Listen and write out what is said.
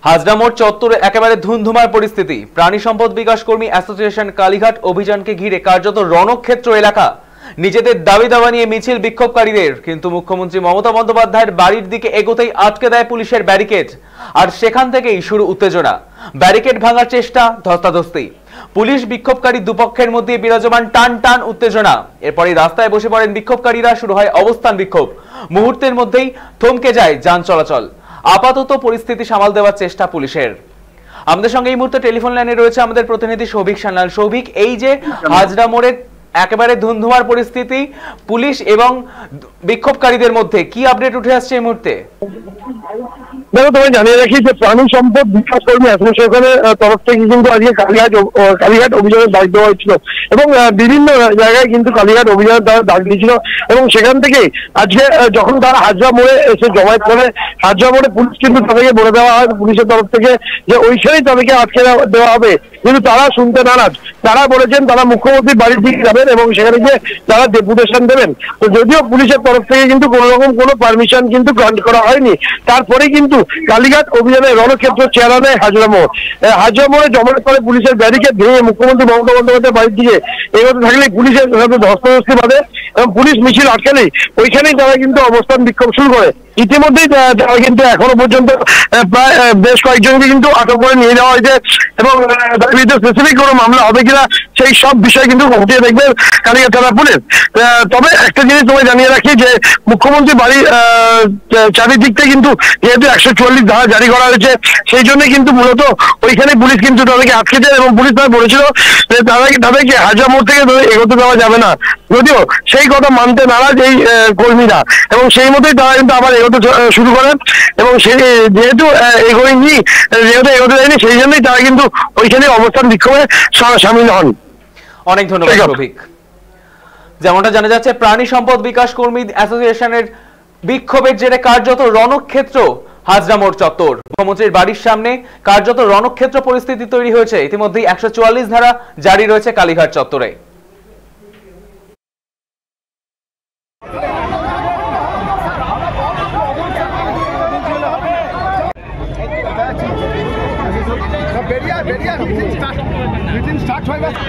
হাজরা মোড় চত্বরে একেবারে ধুমধুমার পরিস্থিতি। প্রাণী সম্পদ বিকাশ কর্মী অ্যাসোসিয়েশন কালীঘাট অভিযানকে ঘিরে কার্যত রণক্ষেত্র এলাকা। নিজেদের দাবি দাওয়া নিয়ে মিছিল বিক্ষোভকারীদের, কিন্তু মুখ্যমন্ত্রী মমতা বন্দ্যোপাধ্যায়ের বাড়ির দিকে এগোতেই আটকে দেয় পুলিশের ব্যারিকেড। আর সেখান থেকেই শুরু উত্তেজনা, ব্যারিকেড ভাঙার চেষ্টা, ধস্তাধস্তি। পুলিশ বিক্ষোভকারী দুপক্ষের মধ্যে বিরাজমান টান টান উত্তেজনা। এরপরই রাস্তায় বসে পড়েন বিক্ষোভকারীরা, শুরু হয় অবস্থান বিক্ষোভ। মুহূর্তের মধ্যেই থমকে যায় যান চলাচল। আপাতত পরিস্থিতি সামাল দেওয়ার চেষ্টা পুলিশের। আমাদের সঙ্গে এই মুহূর্তে টেলিফোন লাইনে রয়েছে আমাদের প্রতিনিধি সৌভিক সান্যাল। সৌভিক, এই যে হাজরা মোড়ে একেবারে ধুমধুমার পরিস্থিতি, পুলিশ এবং বিক্ষোভকারীদের মধ্যে কি আপডেট উঠে আসছে এই মুহূর্তে? দেখো, তোমায় জানিয়ে রাখি যে প্রাণী সম্পদ বিকাশ কর্মী অ্যাসোসিয়েশনের তরফ থেকে কিন্তু আজকে কালীঘাট অভিযানের ডাক দেওয়া হয়েছিল এবং বিভিন্ন জায়গায় কিন্তু কালীঘাট অভিযানের দ্বারা ডাক দিয়েছিল এবং সেখান থেকে আজকে যখন তারা হাজরা মোড়ে এসে জমায়েত করে, হাজরা মোড়ে পুলিশ কিন্তু তাদেরকে বলে দেওয়া হয় পুলিশের তরফ থেকে যে ওইখানেই তাদেরকে আটকে দেওয়া হবে, কিন্তু তারা শুনতে নারাজ। তারা বলেছেন তারা মুখ্যমন্ত্রীর বাড়ির দিকে যাবেন এবং সেখানে গিয়ে তারা ডেপুটেশন দেবেন। তো যদিও পুলিশের তরফ থেকে কিন্তু কোনো রকম কোনো পারমিশন কিন্তু গ্রান্ট করা হয়নি, তারপরে কিন্তু কালীঘাট অভিযানের রণক্ষেত্র চেহারা নেয় হাজরা মোড়। হাজরা মোড়ে জমায়েত করে পুলিশের ব্যারিকেড ভেঙে মুখ্যমন্ত্রী মমতা বন্দ্যোপাধ্যায়ের বাড়ির দিকে এগোতে থাকলে পুলিশের সাথে ধস্তাধস্তি বাঁধে এবং পুলিশ মিছিল আটকালেই ওইখানেই তারা কিন্তু অবস্থান বিক্ষোভ শুরু করে। ইতিমধ্যেই তারা কিন্তু এখনো পর্যন্ত প্রায় বেশ কয়েকজনকে কিন্তু আটক করে নিয়ে যাওয়া হয়েছে এবং তার বিরুদ্ধে স্পেসিফিক কোনো মামলা হবে কিনা সেই সব বিষয় কিন্তু খতিয়ে দেখবে কালীঘাট থানা পুলিশ। তবে একটা জিনিস তোমায় জানিয়ে রাখি যে মুখ্যমন্ত্রী বাড়ির চারিদিকটা কিন্তু যেহেতু 144 ধারা জারি করা হয়েছে, সেই জন্য কিন্তু মূলত ওইখানে পুলিশ কিন্তু তাদেরকে আটকেছে এবং পুলিশ তারা বলেছিল যে তাদেরকে হাজরা মোড় থেকে এগোতে দেওয়া যাবে না, যদিও সেই কথা মানতে নারাজ এই কর্মীরা এবং সেই মতোই তারা কিন্তু আবার এগোতে শুরু করেন এবং যেহেতু এগোতে যায়নি সেই জন্যই তারা কিন্তু ওইখানে অবস্থান বিক্ষোভে সামিল হন। অনেক ধন্যবাদ সৌভিক। যেমনটা জানা যাচ্ছে, প্রাণী সম্পদ বিকাশ কর্মী অ্যাসোসিয়েশনের বিক্ষোভের জেরে কার্যত রণক্ষেত্র হাজরা মোড় চত্বর। মুখ্যমন্ত্রীর বাড়ির সামনে কার্যত রণক্ষেত্র পরিস্থিতি তৈরি হয়েছে। ইতিমধ্যেই 144 ধারা জারি রয়েছে কালীঘাট চত্বরে। মিটিং স্টার্ট হয়ে গেছে।